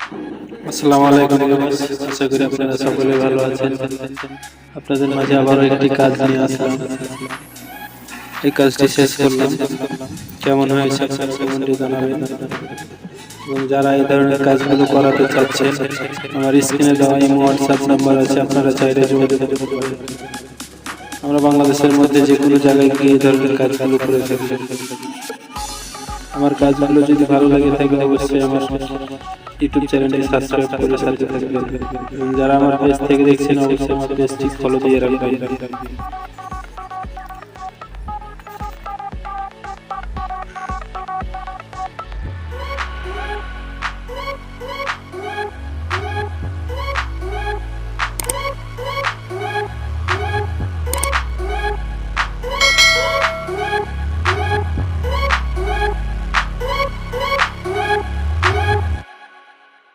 আসসালামু আলাইকুম ভিউয়ার্স, আশা করি আপনারা সকলে ভালো আছেন। আপনাদের মাঝে আবারও একটি কাজ নিয়ে আসলাম। এই কাজটি শেষ করলাম, কেমন হয়েছে আপনারা কমেন্টে জানাবেন। এবং যারা এই ধরনের কাজগুলো করাতে চাচ্ছেন, আমার স্ক্রিনে দেওয়া ইমো হোয়াটসঅ্যাপ নাম্বার আছে, আপনারা চাইলে যোগাযোগ করতে পারেন। আমরা বাংলাদেশের মধ্যে যে কোনো জায়গায় গিয়ে এই ধরনের কাজগুলো করে থাকি। আমার কাজগুলো যদি ভালো লাগে থাকে অবশ্যই আমার ইউটিউব চ্যানেলটি সাবস্ক্রাইব করে সাথে থাকবেন। যারা আমার পেজ থেকে দেখছেন অবশ্যই আমার পেজটি ফলো দিয়ে রাখবেন।